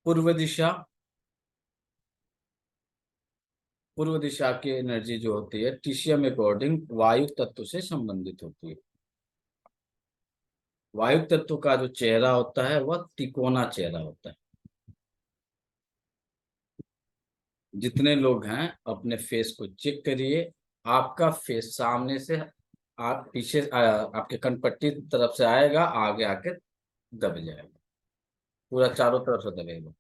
पूर्व दिशा, पूर्व दिशा की एनर्जी जो होती है टीशियम अकॉर्डिंग वायु तत्व से संबंधित होती है। वायु तत्व का जो चेहरा होता है वह तिकोना चेहरा होता है। जितने लोग हैं अपने फेस को चेक करिए। आपका फेस सामने से आप पीछे आपके कनपट्टी तरफ से आएगा, आगे आके दब जाएगा, पूरा चारों तरफ से दबेगा।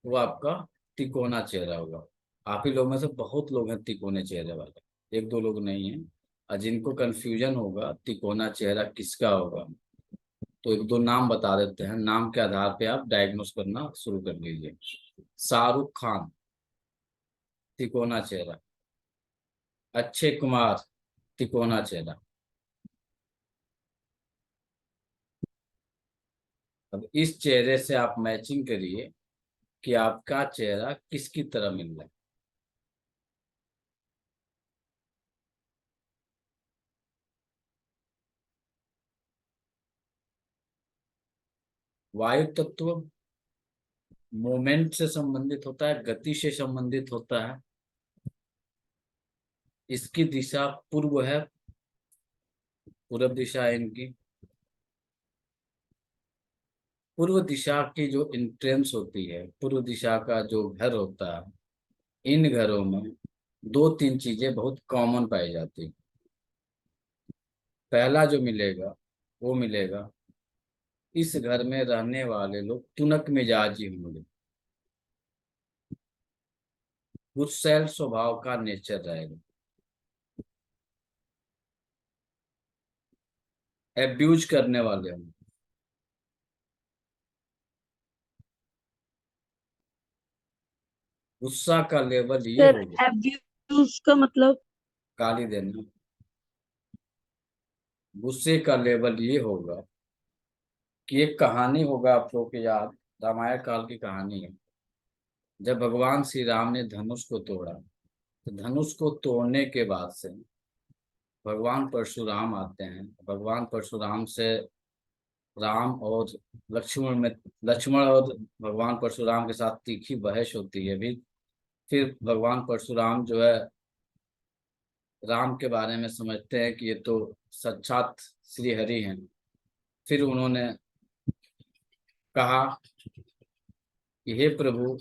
वो आपका तिकोना चेहरा होगा। आप ही लोग में से बहुत लोग हैं तिकोने चेहरे वाले, एक दो लोग नहीं हैं। और जिनको कंफ्यूजन होगा तिकोना चेहरा किसका होगा, तो एक दो नाम बता देते हैं। नाम के आधार पे आप डायग्नोस करना शुरू कर लीजिए। शाहरुख खान, तिकोना चेहरा। अक्षय कुमार, तिकोना चेहरा। अब इस चेहरे से आप मैचिंग करिए कि आपका चेहरा किसकी तरह मिल रहा है। वायु तत्व मोमेंट से संबंधित होता है, गति से संबंधित होता है। इसकी दिशा पूर्व है, पूर्व दिशा है इनकी। पूर्व दिशा की जो इंट्रेंस होती है, पूर्व दिशा का जो घर होता है, इन घरों में दो तीन चीजें बहुत कॉमन पाई जाती हैं। पहला जो मिलेगा वो मिलेगा, इस घर में रहने वाले लोग तुनक मिजाजी होंगे, गुस्सैल स्वभाव का नेचर रहेगा, एब्यूज करने वाले होंगे। गुस्सा का लेवल ये सर होगा, एब्यूज का मतलब? गाली देना। गुस्से का लेवल ये होगा कि एक कहानी होगा आप लोग के याद, रामायण काल की कहानी है। जब भगवान श्री राम ने धनुष को तोड़ा, तो धनुष को तोड़ने के बाद से भगवान परशुराम आते हैं। भगवान परशुराम से राम और लक्ष्मण और भगवान परशुराम के साथ तीखी बहस होती है भी। फिर भगवान परशुराम जो है राम के बारे में समझते हैं कि ये तो साक्षात श्री हरि हैं। फिर उन्होंने कहा कि हे प्रभु,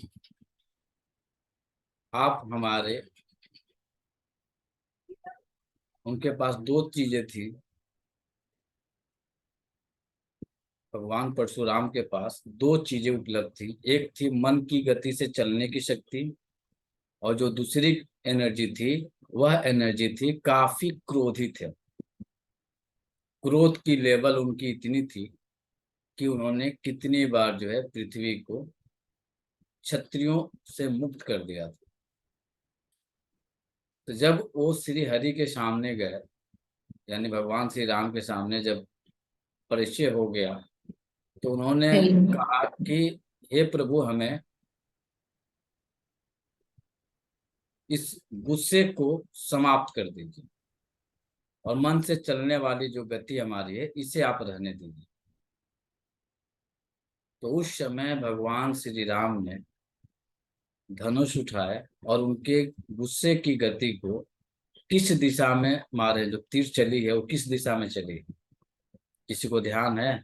आप हमारे, उनके पास दो चीजें थी। भगवान परशुराम के पास दो चीजें उपलब्ध थी, एक थी मन की गति से चलने की शक्ति, और जो दूसरी एनर्जी थी वह एनर्जी थी काफी क्रोधित है। क्रोध की लेवल उनकी इतनी थी कि उन्होंने कितनी बार जो है पृथ्वी को क्षत्रियों से मुक्त कर दिया था। तो जब वो श्री हरि के सामने गए, यानी भगवान श्री राम के सामने जब परिचय हो गया, तो उन्होंने कहा कि हे प्रभु, हमें इस गुस्से को समाप्त कर दीजिए और मन से चलने वाली जो गति हमारी है इसे आप रहने दीजिए। तो उस समय भगवान श्री राम ने धनुष उठाए और उनके गुस्से की गति को किस दिशा में मारे, जो तीर चली है वो किस दिशा में चली है, किसी को ध्यान है?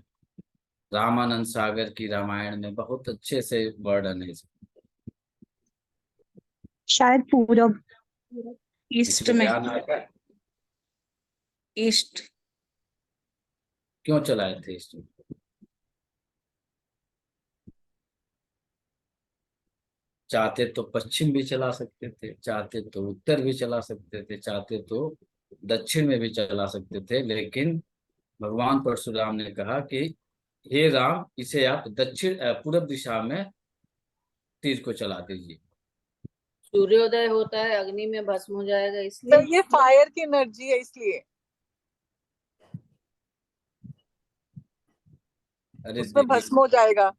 रामानंद सागर की रामायण में बहुत अच्छे से वर्णन है इसका। शायद पूरब, किसी ईस्ट को में। ध्यान आएगा? ईस्ट। क्यों चलाए थे इसमें? चाहते तो पश्चिम भी चला सकते थे, चाहते तो उत्तर भी चला सकते थे, चाहते तो दक्षिण में भी चला सकते थे, लेकिन भगवान परशुराम ने कहा कि हे राम, इसे आप पूरब दिशा में तीर को चला दीजिए। सूर्योदय होता है अग्नि में भस्म हो जाएगा, सर इसलिए। ये फायर की एनर्जी है इसलिए अरे उसमें दीदी, भस्म हो जाएगा।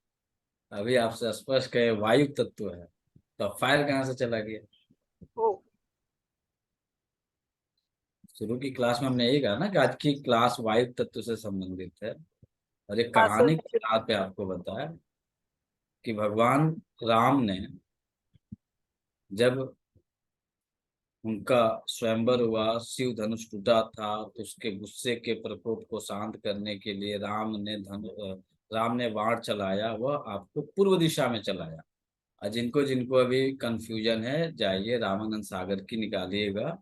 अभी आपसे स्पष्ट कहे वायु तत्व है, तो फायर कहाँ से चला गया? ओ, शुरू की क्लास में हमने यही कहा ना कि आज की क्लास वायु तत्व से संबंधित है, और एक हाँ कहानी सर। के आधार पे आपको बताया। कि भगवान राम ने जब उनका स्वयंवर हुआ, शिव धनुष टूटा था, तो उसके गुस्से के प्रकोप को शांत करने के लिए राम ने बाण चलाया, वह आपको पूर्व दिशा में चलाया। और जिनको जिनको अभी कंफ्यूजन है, जाइए रामानंद सागर की निकालिएगा,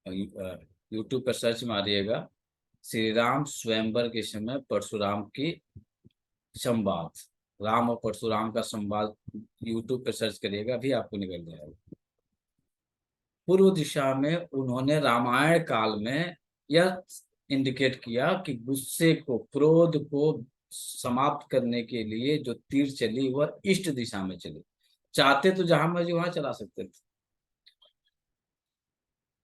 यूट्यूब पर सर्च मारिएगा, श्री राम स्वयंवर के समय परशुराम की संवाद, राम और परशुराम का संवाद यूट्यूब पर सर्च करिएगा, अभी आपको निकल जाएगा। पूर्व दिशा में उन्होंने रामायण काल में यह इंडिकेट किया कि गुस्से को, क्रोध को समाप्त करने के लिए जो तीर चली वह ईस्ट दिशा में चली। चाहते तो जहां मर्जी वहां चला सकते थे।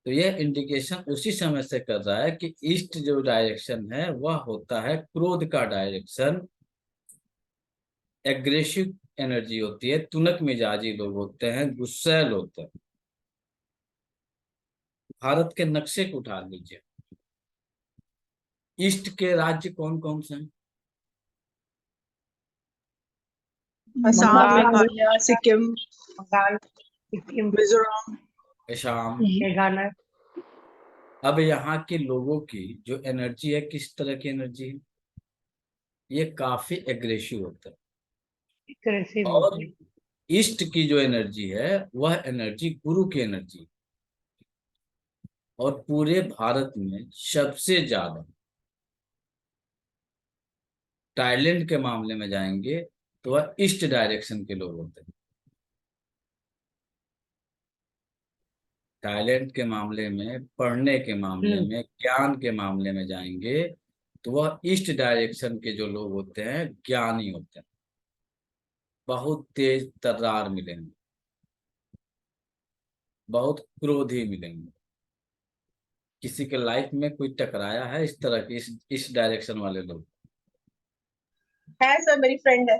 तो यह इंडिकेशन उसी समय से कर रहा है कि ईस्ट जो डायरेक्शन है वह होता है क्रोध का डायरेक्शन, एग्रेसिव एनर्जी होती है, तुनक मिजाजी लोग होते हैं, गुस्सैल होते हैं। भारत के नक्शे को उठा लीजिए, ईस्ट के राज्य कौन कौन से हैं? असम, बंगाल, मेघालय, सिक्किम, बंगाल, सिक्किम, मिजोरम, असम। मेघालय। अब यहाँ के लोगों की जो एनर्जी है, किस तरह की एनर्जी है? ये काफी एग्रेसिव होता है। कृषि और मंत्री। ईस्ट की जो एनर्जी है वह एनर्जी गुरु की एनर्जी है। और पूरे भारत में सबसे ज्यादा टैलेंट के मामले में जाएंगे तो वह ईस्ट डायरेक्शन के लोग होते हैं। टैलेंट के मामले में, पढ़ने के मामले में, ज्ञान के मामले में जाएंगे तो वह ईस्ट डायरेक्शन के जो लोग होते हैं ज्ञानी होते हैं, बहुत तेज तर्रार मिलेंगे, बहुत क्रोधी मिलेंगे। किसी के लाइफ में कोई टकराया है इस तरह की, इस डायरेक्शन वाले लोग? है सर, मेरी फ्रेंड है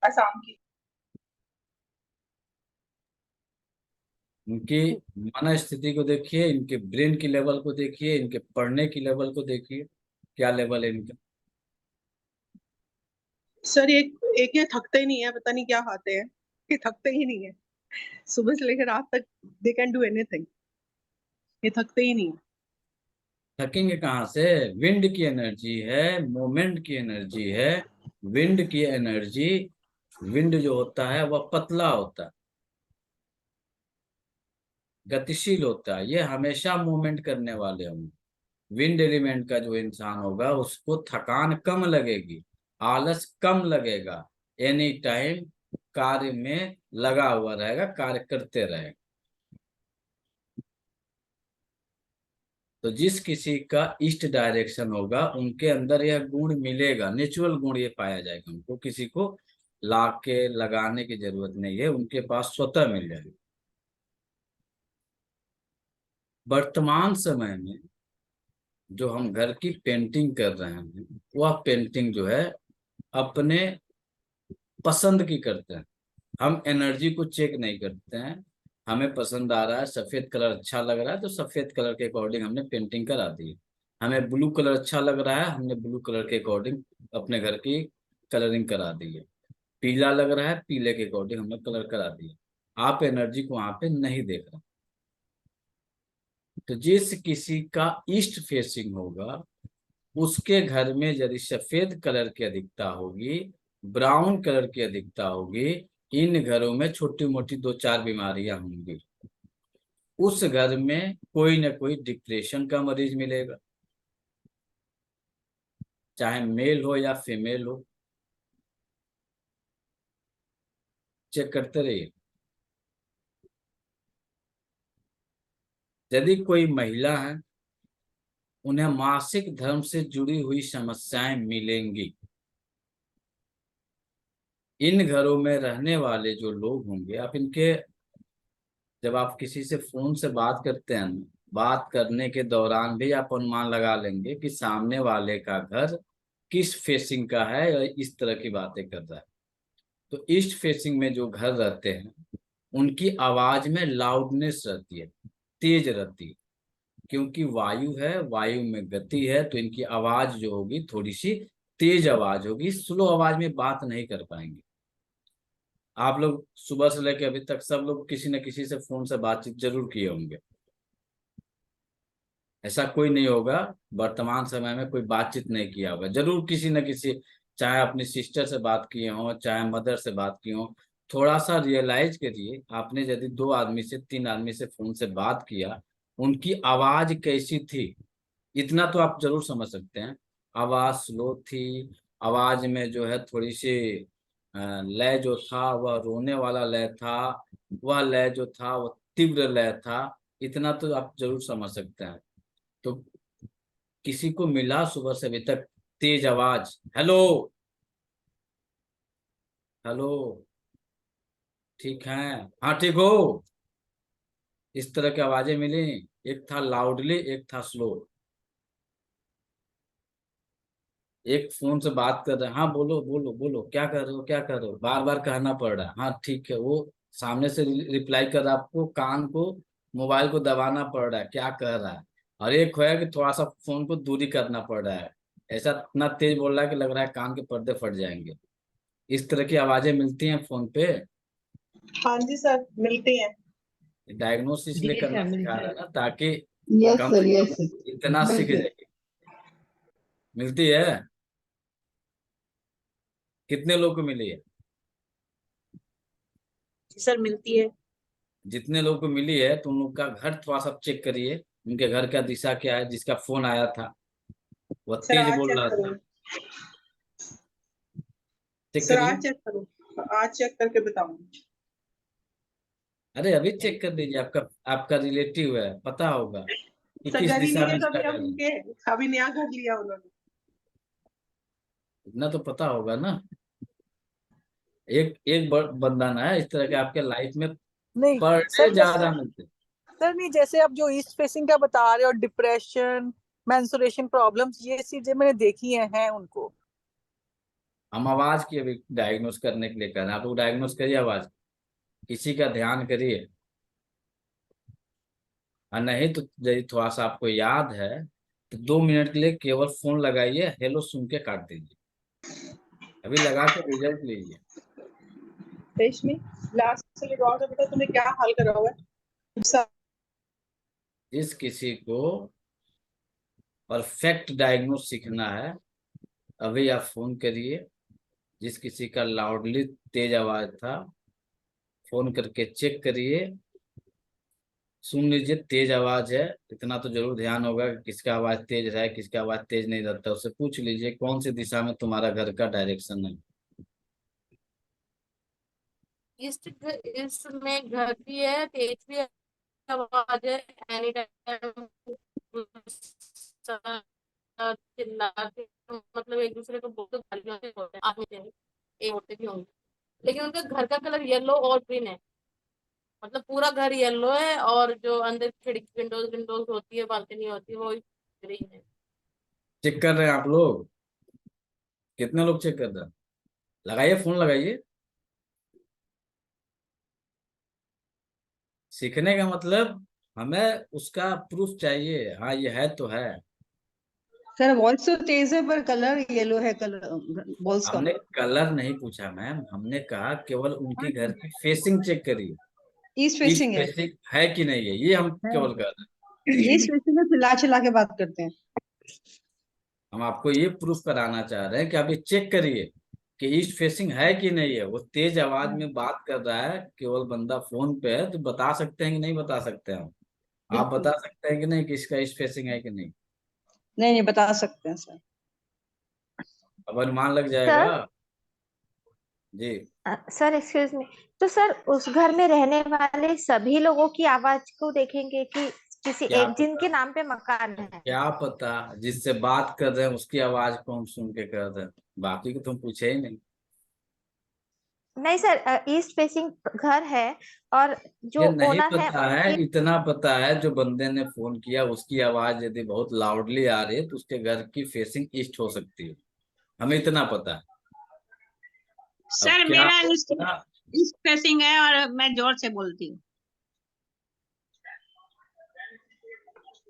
असम की। इनकी मन स्थिति को देखिए, इनके ब्रेन की लेवल को देखिए, इनके पढ़ने की लेवल को देखिए, क्या लेवल है इनका। सर एक एक ये थकते ही नहीं है, पता नहीं क्या खाते हैं, ये थकते ही नहीं है। सुबह से लेकर रात तक दे कैन डू एनीथिंग, ये थकते ही नहीं है। थकेंगे कहाँ से? विंड की एनर्जी है, मोमेंट की एनर्जी है। विंड की एनर्जी, विंड जो होता है वह पतला होता है, गतिशील होता है, ये हमेशा मूवमेंट करने वाले होंगे। विंड एलिमेंट का जो इंसान होगा उसको थकान कम लगेगी, आलस कम लगेगा, एनी टाइम कार्य में लगा हुआ रहेगा, कार्य करते रहेगा। तो जिस किसी का ईस्ट डायरेक्शन होगा उनके अंदर यह गुण मिलेगा, नेचुरल गुण ये पाया जाएगा। उनको किसी को ला के लगाने की जरूरत नहीं है, उनके पास स्वतः मिल जाएगा। वर्तमान समय में जो हम घर की पेंटिंग कर रहे हैं वह पेंटिंग जो है अपने पसंद की करते हैं। हम एनर्जी को चेक नहीं करते हैं। हमें पसंद आ रहा है, सफेद कलर अच्छा लग रहा है तो सफेद कलर के अकॉर्डिंग हमने पेंटिंग करा दी है। हमें ब्लू कलर अच्छा लग रहा है, हमने ब्लू कलर के अकॉर्डिंग अपने घर की कलरिंग करा दी है। पीला लग रहा है, पीले के अकॉर्डिंग हमने कलर करा दिया। आप एनर्जी को वहां पे नहीं देख रहे। तो जिस किसी का ईस्ट फेसिंग होगा उसके घर में यदि सफेद कलर की अधिकता होगी, ब्राउन कलर की अधिकता होगी, इन घरों में छोटी मोटी दो चार बीमारियां होंगी। उस घर में कोई ना कोई डिप्रेशन का मरीज मिलेगा, चाहे मेल हो या फीमेल हो। चेक करते रहिए। यदि कोई महिला है, उन्हें मासिक धर्म से जुड़ी हुई समस्याएं मिलेंगी। इन घरों में रहने वाले जो लोग होंगे, आप इनके, जब आप किसी से फोन से बात करते हैं, बात करने के दौरान भी आप अनुमान लगा लेंगे कि सामने वाले का घर किस फेसिंग का है और इस तरह की बातें कर रहा है। तो ईस्ट फेसिंग में जो घर रहते हैं उनकी आवाज में लाउडनेस रहती है, तेज रहती है, क्योंकि वायु है, वायु में गति है, तो इनकी आवाज जो होगी थोड़ी सी तेज आवाज होगी, स्लो आवाज में बात नहीं कर पाएंगे। आप लोग सुबह से लेकर अभी तक सब लोग किसी न किसी से फोन से बातचीत जरूर किए होंगे। ऐसा कोई नहीं होगा वर्तमान समय में कोई बातचीत नहीं किया होगा, जरूर किसी न किसी, चाहे अपनी सिस्टर से बात किए हो, चाहे मदर से बात किए हो। थोड़ा सा रियलाइज करिए, आपने यदि 2 आदमी से 3 आदमी से फोन से बात किया, उनकी आवाज कैसी थी, इतना तो आप जरूर समझ सकते हैं। आवाज स्लो थी, आवाज में जो है थोड़ी सी लय जो था वह रोने वाला लय था, वह लय जो था वह तीव्र लय था, इतना तो आप जरूर समझ सकते हैं। तो किसी को मिला सुबह से अभी तक तेज आवाज, हेलो हेलो, ठीक है, हाँ ठीक हो, इस तरह की आवाजें मिली। एक था लाउडली, एक था स्लो। एक फोन से बात कर रहे हैं, हाँ बोलो बोलो बोलो, क्या कर रहे हो क्या कर रहे हो, बार बार कहना पड़ रहा है, हाँ ठीक है। वो सामने से रिप्लाई कर रहा है, आपको कान को, मोबाइल को दबाना पड़ रहा है क्या कह रहा है। और एक है कि थोड़ा सा फोन को दूरी करना पड़ रहा है, ऐसा इतना तेज बोल रहा है कि लग रहा है कान के पर्दे फट जाएंगे। इस तरह की आवाजें मिलती हैं फोन पे। हाँ जी सर, मिलती हैं। डायग्नोस इसलिए जी करना सर, सिखा मिलता रहा है। है ना, ताकि यस कम सर, से यस कम सर, इतना सीख बिल्कुल। जाए। मिलती है, कितने लोग को मिली है? सर मिलती है। जितने लोगों को मिली है तो उन लोग का घर थोड़ा सा चेक करिए, उनके घर का दिशा क्या है, जिसका फोन आया था वह सर तेज आज बोल चेक रहा था। करो, चेक सर आज करिए। चेक करो, आज चेक करके बताऊंगी। अरे अभी चेक कर दीजिए, आपका आपका रिलेटिव है, पता होगा कि सर किस घर ही दिशा नहीं में है इसका कभी, घर अब है। उनके अभी नया घर लिया उन्होंने। इतना तो पता होगा ना। एक एक बंधन है इस तरह के आपके लाइफ में, नहीं पर डे सर, जैसे ज्यादा मिलते हैं। सर नहीं, जैसे आप जो ईस्ट फेसिंग का बता रहे हो, डिप्रेशन, मेंस्ट्रुएशन प्रॉब्लम्स, ये चीजें मैंने देखी हैं उनको। हम आवाज की अभी डायग्नोस करने के लिए कर रहे हैं, आप लोग डायग्नोस करिए आवाज, किसी का ध्यान करिए। और नहीं तो यदि थोड़ा सा आपको याद है तो 2 मिनट के लिए केवल फोन लगाइए, हेलो सुन के काट दीजिए। अभी लगा के रिजल्ट लीजिए। रेशमी, लास्ट से लगाओ तो बेटा, तूने क्या हाल करा हुआ है सब। जिस किसी को परफेक्ट डायग्नोस सीखना है, अभी आप फोन करिए। जिस किसी का लाउडली तेज आवाज था, फोन करके चेक करिए, सुन लीजिए तेज आवाज है, इतना तो जरूर ध्यान होगा कि किसका आवाज तेज है किसका आवाज तेज नहीं रहता। उससे पूछ लीजिए कौन सी दिशा में तुम्हारा घर का डायरेक्शन है। ईस्ट में घर भी है, तेज भी आवाज है, एनी टाइम चिल्लाते, मतलब एक दूसरे को बोलते, गालियां देते होते हैं, आप में एक होते भी होंगे। लेकिन उनका घर का कलर येलो और ग्रीन है, मतलब पूरा घर येलो है, और जो अंदर खिड़की विंडोज विंडोज होती है, बालकनी होती है, वो ग्रीन है। चेक कर रहे हैं आप लोग? कितने लोग चेक कर रहे हैं? लगाइए फोन लगाइए। सीखने का मतलब हमें उसका प्रूफ चाहिए, हाँ ये है तो है। सर वॉइस तो तेज है पर कलर येलो है, कलर बॉल्स का। हमने कलर नहीं पूछा मैम, हमने कहा केवल उनके घर की फेसिंग चेक करिए, ईस्ट ईस्ट फेसिंग है। फेसिंग है कि नहीं है, ये हम केवल कर रहे ईस्ट हैं। फेसिंग में चिल्ला चिल्ला के बात करते हैं। हम आपको ये प्रूफ कराना चाह रहे हैं कि आप ये चेक करिए कि ईस्ट फेसिंग है कि नहीं है। वो तेज आवाज में बात कर रहा है, केवल बंदा फोन पे है, तो बता सकते हैं कि नहीं बता सकते हैं हम? आप बिल्कुल। बता सकते हैं कि नहीं कि इसका ईस्ट फेसिंग है कि नहीं? नहीं नहीं, बता सकते हैं सर। अब अनुमान लग जाएगा। सर जी। सर एक्सक्यूज मी, तो सर उस घर में रहने वाले सभी लोगों की आवाज को देखेंगे कि किसी क्या एक पता, जिनके नाम पे मकान है? क्या पता जिससे बात कर रहे हैं उसकी आवाज को हम सुन के कर रहे हैं, बाकी को तुम पूछे ही नहीं। नहीं सर, ईस्ट फेसिंग घर है और ये जो नहीं ओनर है पता है, उनकी। इतना पता है जो बंदे ने फोन किया उसकी आवाज यदि बहुत लाउडली आ रही है तो उसके घर की फेसिंग ईस्ट हो सकती है, हमें इतना पता है। अब सर क्या मेरा होगा ईस्ट फेसिंग है और मैं जोर से बोलती हूँ।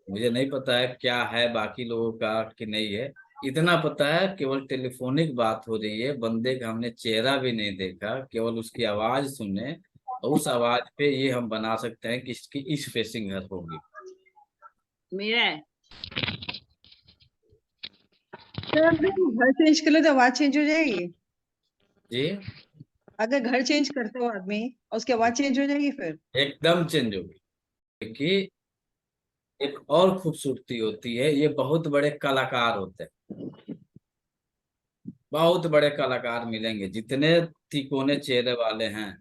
मुझे नहीं पता है क्या है बाकी लोगों का कि नहीं है, इतना पता है, केवल टेलीफोनिक बात हो रही है, बंदे का हमने चेहरा भी नहीं देखा, केवल उसकी आवाज सुने, और उस आवाज पे ये हम बना सकते हैं कि इसकी ईस्ट फेसिंग घर होगी। मेरा है। सर अगर घर चेंज कर ले तो आवाज चेंज हो जाएगी? जी, अगर घर चेंज करते हो आदमी और उसकी आवाज चेंज हो जाएगी फिर? एकदम चेंज होगी। क्योंकि एक और खूबसूरती होती है, ये बहुत बड़े कलाकार होते हैं, बहुत बड़े कलाकार मिलेंगे, जितने तिकोने चेहरे वाले हैं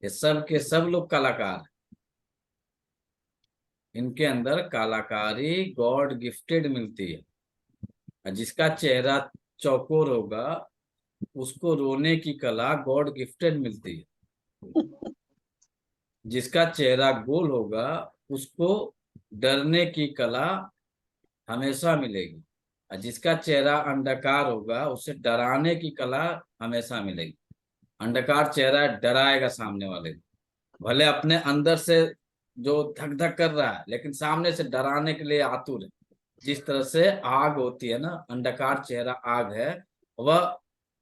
ये सब के सब लोग कलाकार हैं। इनके अंदर कलाकारी गॉड गिफ्टेड मिलती है। और जिसका चेहरा चौकोर होगा उसको रोने की कला गॉड गिफ्टेड मिलती है। जिसका चेहरा गोल होगा उसको डरने की कला हमेशा मिलेगी। और जिसका चेहरा अंडाकार होगा उसे डराने की कला हमेशा मिलेगी। अंडाकार चेहरा डराएगा सामने वाले को। भले अपने अंदर से जो धक धक कर रहा है लेकिन सामने से डराने के लिए आतुर है। जिस तरह से आग होती है ना, अंडाकार चेहरा आग है, वह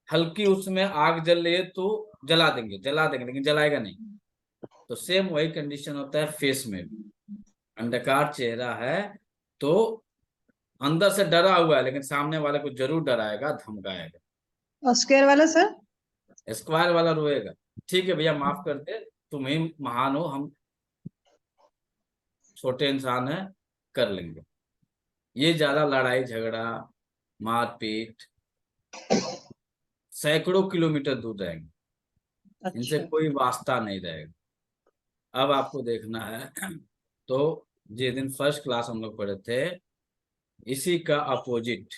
हल्की उसमें आग जल रही है तो जला देंगे लेकिन जलाएगा नहीं। तो सेम वही कंडीशन होता है फेस में भी। अंडाकार चेहरा है तो अंदर से डरा हुआ है लेकिन सामने वाले को जरूर डराएगा, धमकाएगा। और स्क्वायर वाला सर? स्क्वायर वाला रोएगा। ठीक है भैया, माफ कर दे, तुम ही महान हो, हम छोटे इंसान हैं, कर लेंगे। ये ज्यादा लड़ाई झगड़ा मारपीट सैकड़ों किलोमीटर दूर रहेंगे, इनसे अच्छा। कोई वास्ता नहीं रहेगा। अब आपको देखना है तो जिस दिन फर्स्ट क्लास हम लोग पढ़े थे, इसी का अपोजिट,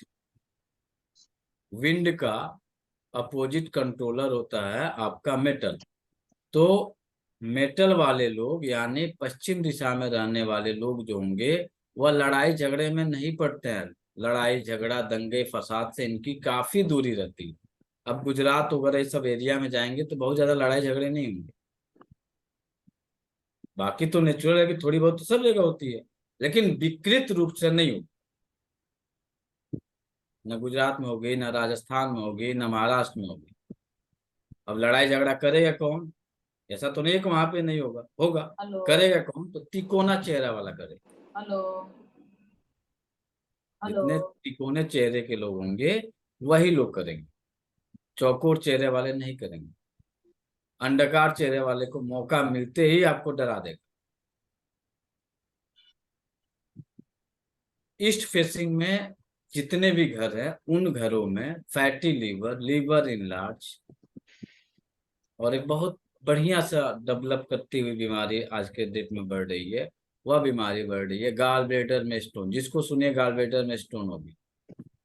विंड का अपोजिट कंट्रोलर होता है आपका मेटल। तो मेटल वाले लोग यानी पश्चिम दिशा में रहने वाले लोग जो होंगे वह लड़ाई झगड़े में नहीं पड़ते हैं। लड़ाई झगड़ा दंगे फसाद से इनकी काफी दूरी रहती है। अब गुजरात वगैरह इस सब एरिया में जाएंगे तो बहुत ज्यादा लड़ाई झगड़े नहीं होंगे। बाकी तो नेचुरल है कि थोड़ी बहुत तो सब जगह होती है, लेकिन विकृत रूप से नहीं होगी। न गुजरात में होगी, न राजस्थान में होगी, न महाराष्ट्र में होगी। अब लड़ाई झगड़ा करेगा कौन? ऐसा तो नहीं है कि वहां पे नहीं होगा, होगा। करेगा कौन? तो तिकोना चेहरा वाला करेगा। जितने तिकोने चेहरे के लोग होंगे वही लोग करेंगे, चौकोर चेहरे वाले नहीं करेंगे। अंडाकार चेहरे वाले को मौका मिलते ही आपको डरा देगा। ईस्ट फेसिंग में जितने भी घर हैं उन घरों में फैटी लीवर, लीवर इनलार्ज और एक बहुत बढ़िया सा डेवलप करती हुई बीमारी आज के डेट में बढ़ रही है, वह बीमारी बढ़ रही है गाल ब्लेडर में स्टोन। जिसको सुनिए गाल ब्लेडर में स्टोन होगी।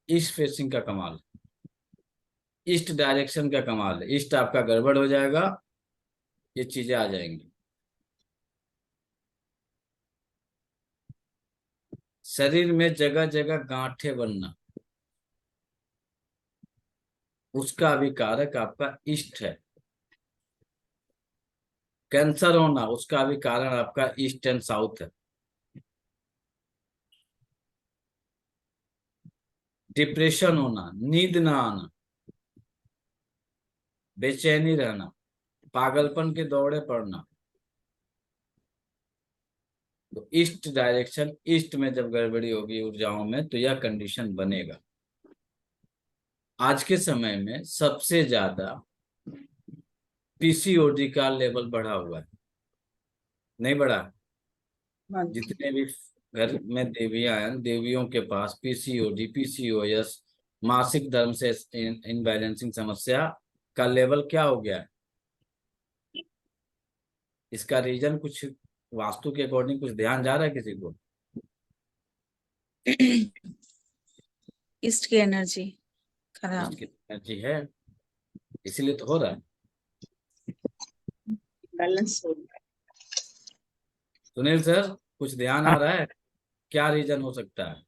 ईस्ट फेसिंग का कमाल, ईस्ट डायरेक्शन का कमाल है। ईस्ट आपका गड़बड़ हो जाएगा, ये चीजें आ जाएंगी। शरीर में जगह जगह गांठें बनना, उसका भी कारक आपका ईस्ट है। कैंसर होना, उसका भी कारण आपका ईस्ट एंड साउथ है। डिप्रेशन होना, नींद ना आना, बेचैनी रहना, पागलपन के दौरे पड़ना, तो ईस्ट डायरेक्शन, ईस्ट में जब गड़बड़ी होगी ऊर्जाओं में तो यह कंडीशन बनेगा। आज के समय में सबसे ज्यादा पीसीओडी का लेवल बढ़ा हुआ है, नहीं बढ़ा? जितने भी घर में देवियां हैं, देवियों के पास पीसीओडी, पीसीओएस, मासिक धर्म से इनबैलेंसिंग समस्या का लेवल क्या हो गया है? इसका रीजन कुछ वास्तु के अकॉर्डिंग कुछ ध्यान जा रहा है किसी को? ईस्ट की एनर्जी खराब, ईस्ट की एनर्जी है, इसीलिए तो हो रहा है। बैलेंस हो गया। सुनील सर, कुछ ध्यान आ रहा है? क्या रीजन हो सकता है?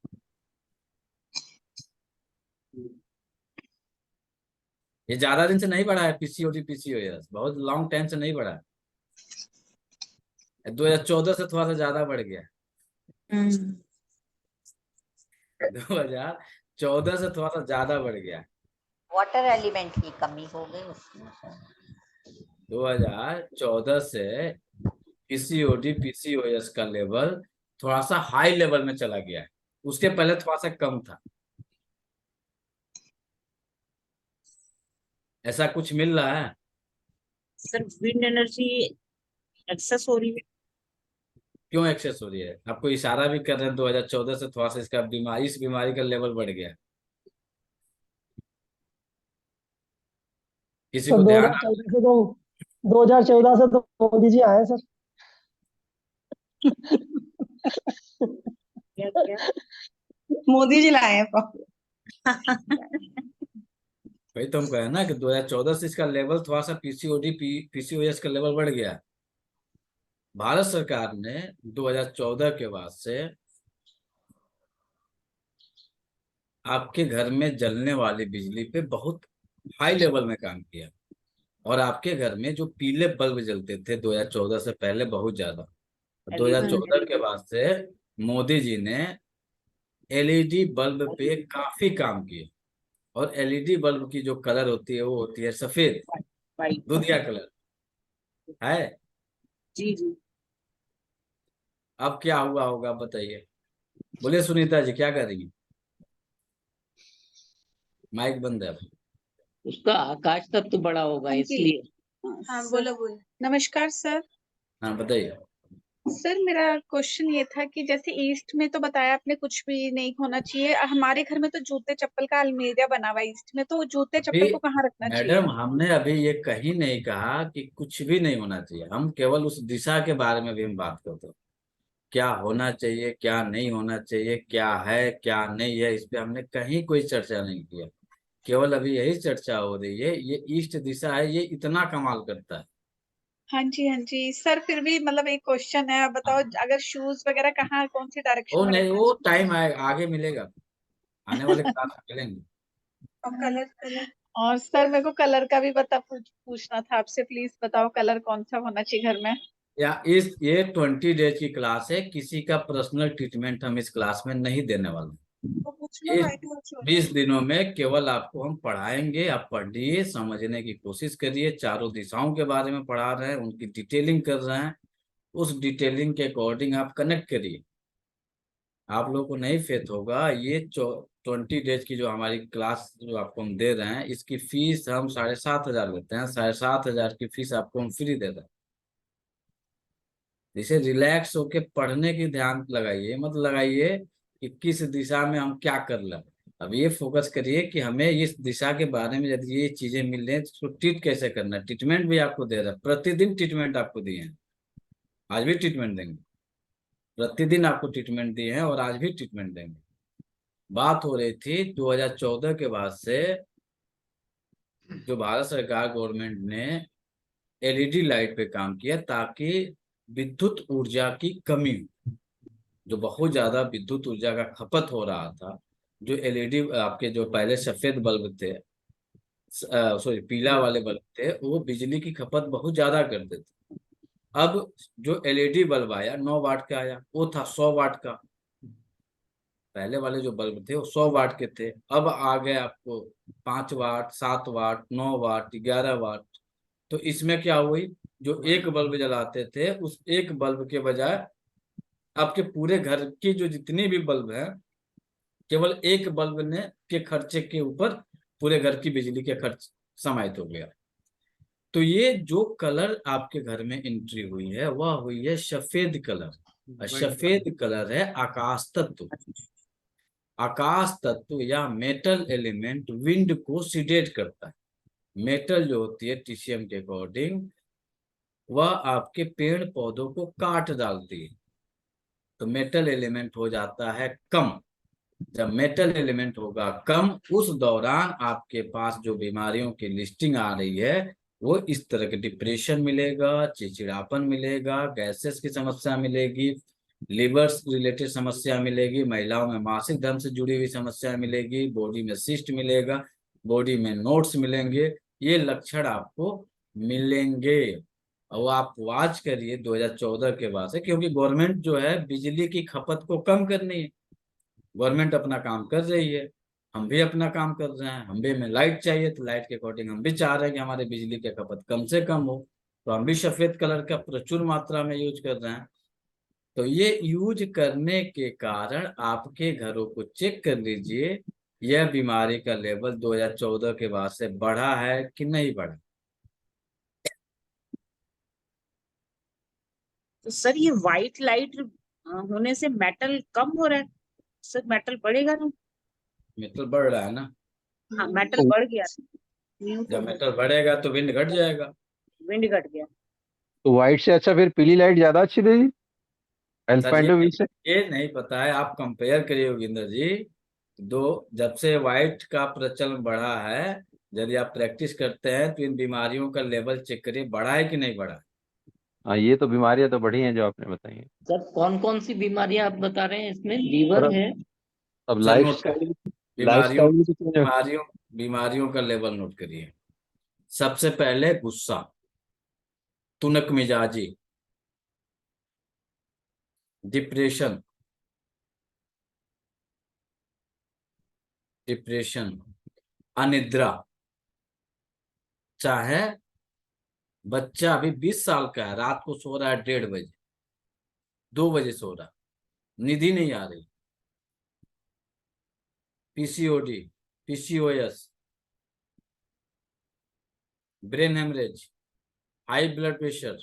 ये ज्यादा दिन से नहीं बढ़ा है पीसीओडी पीसीओएस, बहुत लॉन्ग टाइम से नहीं बढ़ा है। 2014 से थोड़ा सा ज्यादा बढ़ गया। 2000 14 से थोड़ा सा ज्यादा बढ़ गया। वाटर एलिमेंट की कमी हो गई उसमें। 2014 से पीसीओडी पीसीओएस का लेवल थोड़ा सा हाई लेवल में चला गया है, उसके पहले थोड़ा सा कम था। ऐसा कुछ मिल रहा है? सर विंड एनर्जी एक्सेस हो रही है। क्यों एक्सेस हो रही है? आपको इशारा भी कर रहे हैं 2014 से थोड़ा सा इसका बीमारी, इस बीमारी का लेवल बढ़ गया। किसी तो को ध्यान 2014 से तो मोदी जी आए सर। क्या क्या मोदी जी लाए हैं भाई, तुम कहे ना कि 2014 से इसका लेवल थोड़ा सा पीसीओडी पीसीओएस का लेवल बढ़ गया। भारत सरकार ने 2014 के बाद से आपके घर में जलने वाली बिजली पे बहुत हाई लेवल में काम किया, और आपके घर में जो पीले बल्ब जलते थे 2014 से पहले बहुत ज्यादा, 2014 के बाद से मोदी जी ने एलईडी बल्ब पे काफी काम किए। और एलईडी बल्ब की जो कलर होती है वो होती है सफेद, वाइट। दूधिया कलर है। जी जी। अब क्या हुआ होगा बताइए? बोले सुनीता जी, क्या कर रही है? माइक बंद है अब। उसका आकाश तब तो बड़ा होगा इसलिए। हाँ बोलो बोलो। नमस्कार सर। हाँ बताइए। सर मेरा क्वेश्चन ये था कि जैसे ईस्ट में तो बताया आपने कुछ भी नहीं होना चाहिए, हमारे घर में तो जूते चप्पल का अलमीरा बना हुआ है ईस्ट में, तो जूते चप्पल को कहाँ रखना चाहिए? मैडम, हमने अभी ये कहीं नहीं कहा कि कुछ भी नहीं होना चाहिए, हम केवल उस दिशा के बारे में भी हम बात करते हैं। क्या होना चाहिए, क्या नहीं होना चाहिए, क्या है क्या नहीं है, इस पे हमने कहीं कोई चर्चा नहीं किया। केवल अभी यही चर्चा हो रही है, ये ईस्ट दिशा है, ये इतना कमाल करता है। हाँ जी सर, फिर भी मतलब एक क्वेश्चन है, आप बताओ अगर शूज वगैरह कहाँ कौन सी डायरेक्शन वो में नहीं, रखना वो चाहिए? टाइम आगे मिलेगा, आने वाले क्लास में मिलेंगे। और कलर और सर मेरे को कलर का भी पूछना था आपसे, प्लीज बताओ कलर कौन सा होना चाहिए घर में? या ये 20 डेज की क्लास है, किसी का पर्सनल ट्रीटमेंट हम इस क्लास में नहीं देने वाले। इस 20 दिनों में केवल आपको हम पढ़ाएंगे, आप पढ़िए, समझने की कोशिश करिए। चारों दिशाओं के बारे में पढ़ा रहे हैं, उनकी डिटेलिंग कर रहे हैं, उस डिटेलिंग के अकॉर्डिंग आप कनेक्ट करिए। आप लोगों को नहीं फेथ होगा। ये 20 डेज की जो हमारी क्लास जो आपको हम दे रहे हैं, इसकी फीस हम 7,500 लेते हैं। 7,500 की फीस आपको हम फ्री दे रहे हैं। जिसे रिलैक्स होके पढ़ने की ध्यान लगाइए, मत लगाइए कि किस दिशा में हम क्या कर रहे हैं। अब ये फोकस करिए कि हमें इस दिशा के बारे में यदि ये चीजें मिल रही हैं तो ट्रीट कैसे करना है। ट्रीटमेंट भी आपको दे रहा है, प्रतिदिन ट्रीटमेंट आपको दिए हैं, आज भी ट्रीटमेंट देंगे। प्रतिदिन आपको ट्रीटमेंट दिए हैं और आज भी ट्रीटमेंट देंगे। बात हो रही थी 2014 के बाद से जो भारत सरकार गवर्नमेंट ने एलईडी लाइट पे काम किया, ताकि विद्युत ऊर्जा की कमी, जो बहुत ज्यादा विद्युत ऊर्जा का खपत हो रहा था, जो एलईडी आपके जो पहले सफेद बल्ब थे, सॉरी पीला वाले बल्ब थे, वो बिजली की खपत बहुत ज्यादा करते थे। अब जो एलईडी बल्ब आया 9 वाट का आया, वो था 100 वाट का। पहले वाले जो बल्ब थे वो 100 वाट के थे, अब आ गए आपको 5 वाट, 7 वाट, 9 वाट, 11 वाट। तो इसमें क्या हुई, जो एक बल्ब जलाते थे, उस एक बल्ब के बजाय आपके पूरे घर की जो जितनी भी बल्ब है, केवल एक बल्ब ने के खर्चे के ऊपर पूरे घर की बिजली के खर्च समाहित हो गया। तो ये जो कलर आपके घर में एंट्री हुई है वह हुई है सफेद कलर। सफेद कलर है आकाश तत्व। आकाश तत्व या मेटल एलिमेंट विंड को सीडेट करता है। मेटल जो होती है टीसीएम के अकॉर्डिंग, वह आपके पेड़ पौधों को काट डालती है, तो मेटल एलिमेंट हो जाता है कम। जब मेटल एलिमेंट होगा कम, उस दौरान आपके पास जो बीमारियों की लिस्टिंग आ रही है वो इस तरह के डिप्रेशन मिलेगा, चिड़चिड़ापन मिलेगा, गैसेस की समस्या मिलेगी, लिवर रिलेटेड समस्या मिलेगी, महिलाओं में मासिक धर्म से जुड़ी हुई समस्या मिलेगी, बॉडी में सिस्ट मिलेगा, बॉडी में नोट्स मिलेंगे। ये लक्षण आपको मिलेंगे। और आप वाच करिए 2014 के बाद से, क्योंकि गवर्नमेंट जो है बिजली की खपत को कम करनी है, गवर्नमेंट अपना काम कर रही है। हम भी अपना काम कर रहे हैं, हम भी, हमें लाइट चाहिए तो लाइट के अकॉर्डिंग हम भी चाह रहे हैं कि हमारे बिजली की खपत कम से कम हो, तो हम भी सफेद कलर का प्रचुर मात्रा में यूज कर रहे हैं। तो ये यूज करने के कारण आपके घरों को चेक कर लीजिए, यह बीमारी का लेवल 2014 के बाद से बढ़ा है कि नहीं बढ़ा। तो सर ये व्हाइट लाइट होने से मेटल कम हो रहा है सर, मेटल बढ़ेगा ना? मेटल बढ़ रहा है ना। हाँ मेटल बढ़ गया, जब मेटल बढ़ेगा तो विंड घट जाएगा। विंड घट गया। तो व्हाइट से अच्छा फिर पीली लाइट ज्यादा अच्छी रहेगी सर एल्फाइंडो वी से? ये नहीं पता है, आप कंपेयर करिए योगिंदर जी। दो, जब से व्हाइट का प्रचलन बढ़ा है, यदि आप प्रैक्टिस करते हैं तो इन बीमारियों का लेवल चेक करिए, बढ़ा है कि नहीं बढ़ा। हाँ ये तो बीमारियां तो बढ़ी हैं जो आपने बताई हैं। सर कौन कौन सी बीमारियां आप बता रहे हैं इसमें? लीवर है, अब सर लाइफ नोट स्टाइल, बीमारियों भी तो change हो- बीमारियों बीमारियों का लेवल नोट करिए। सबसे पहले गुस्सा, तुनक मिजाजी, डिप्रेशन, अनिद्रा, चाहे बच्चा अभी 20 साल का है, रात को सो रहा है 1:30 बजे, 2 बजे सो रहा, नींद ही नहीं आ रही, PCOD, PCOS, brain haemorrhage, high blood pressure,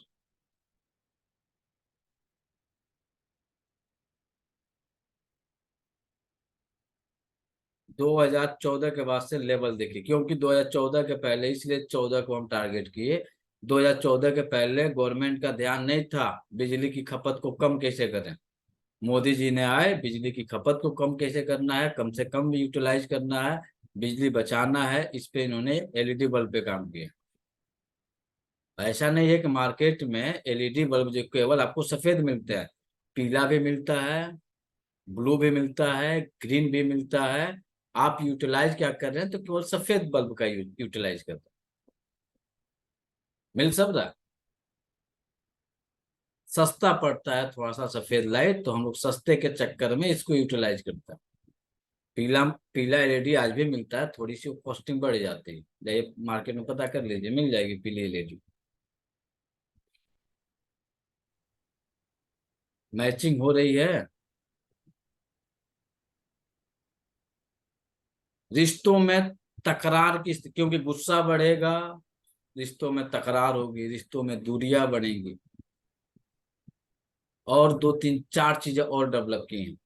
दो 2014 के बाद से लेवल देखिए, क्योंकि 2014 के पहले, इसलिए 14 को हम टारगेट किए। 2014 के पहले गवर्नमेंट का ध्यान नहीं था बिजली की खपत को कम कैसे करें। मोदी जी ने आए, बिजली की खपत को कम कैसे करना है, कम से कम यूटिलाइज करना है, बिजली बचाना है, इस पे इन्होंने एलईडी बल्ब पे काम किया। ऐसा नहीं है कि मार्केट में एलईडी बल्ब जो केवल आपको सफेद मिलता है, पीला भी मिलता है, ब्लू भी मिलता है, ग्रीन भी मिलता है। आप यूटिलाइज क्या कर रहे हैं, तो केवल सफेद बल्ब का यूटिलाइज कर रहे हैं। मिल सब रहा, सस्ता पड़ता है थोड़ा सा सफेद लाइट, तो हम लोग सस्ते के चक्कर में इसको यूटिलाइज करते हैं। पीला पीला एलईडी आज भी मिलता है, थोड़ी सी कॉस्टिंग बढ़ जाती है, जाइए मार्केट में पता कर लीजिए, मिल जाएगी पीली एलईडी। मैचिंग हो रही है। रिश्तों में तकरार की स्थिति, क्योंकि गुस्सा बढ़ेगा, रिश्तों में तकरार होगी, रिश्तों में दूरियां बढ़ेंगी, और 2 3 4 चीजें और डेवलप की हैं।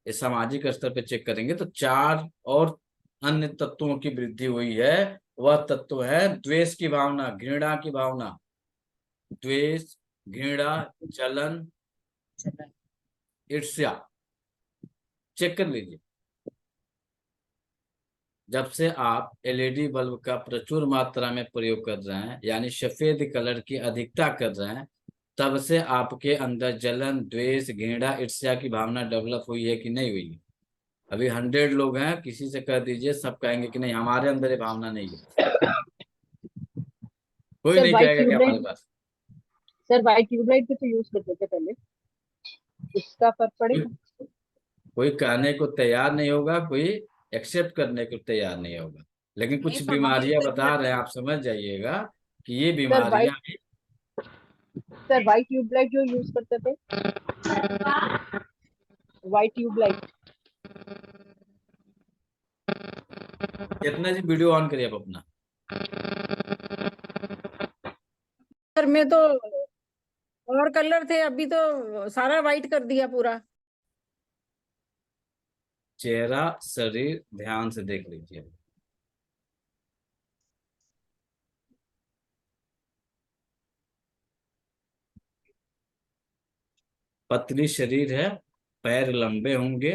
ये सामाजिक स्तर पे चेक करेंगे तो 4 और अन्य तत्वों की वृद्धि हुई है। वह तत्व है द्वेष की भावना, घृणा की भावना, द्वेष, घृणा, जलन, ईर्ष्या। चेक कर लीजिए। जब से आप एलईडी बल्ब का प्रचुर मात्रा में प्रयोग कर रहे हैं, यानी सफेद कलर की अधिकता कर रहे हैं, तब से आपके अंदर जलन, द्वेष, घृणा, ईर्ष्या की भावना डेवलप हुई है कि नहीं हुई है। अभी 100 लोग हैं, किसी से कह दीजिए, सब कहेंगे कि नहीं हमारे अंदर ये भावना नहीं है। कोई नहीं कहेगा कि हमारे पास। सर व्हाइट ट्यूबलाइट भी तो यूज करते थे पहले, इसका फर्क पड़ेगा? कोई कहने को तैयार नहीं होगा, कोई एक्सेप्ट करने को तैयार नहीं होगा, लेकिन कुछ बीमारियां बता रहे हैं, आप समझ जाइएगा कि ये बीमारियां। सर व्हाइट ट्यूबलाइट जो यूज करते थे, व्हाइट ट्यूबलाइट। कितना जी वीडियो ऑन करिए आप अपना। सर में तो और कलर थे, अभी तो सारा व्हाइट कर दिया पूरा। चेहरा, शरीर ध्यान से देख लीजिए। पतली शरीर है, पैर लंबे होंगे,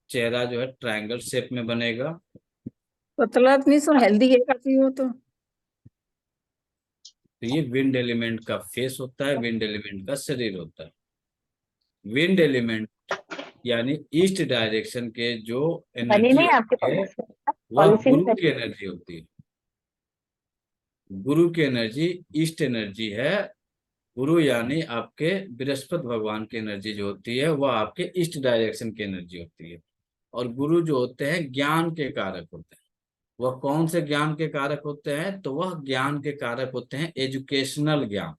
चेहरा जो है ट्रायंगल शेप में बनेगा। पतला नहीं सो हेल्दी है काफी हो तो ये विंड एलिमेंट का फेस होता है, विंड एलिमेंट का शरीर होता है। विंड एलिमेंट यानी ईस्ट डायरेक्शन के जो एनर्जी है, वह गुरु की एनर्जी होती है। गुरु की एनर्जी ईस्ट एनर्जी है, गुरु यानी आपके बृहस्पति भगवान की एनर्जी जो होती है वह आपके ईस्ट डायरेक्शन की एनर्जी होती है। और गुरु जो होते हैं ज्ञान के कारक होते हैं। वह कौन से ज्ञान के कारक होते हैं? तो वह ज्ञान के कारक होते हैं एजुकेशनल ज्ञान।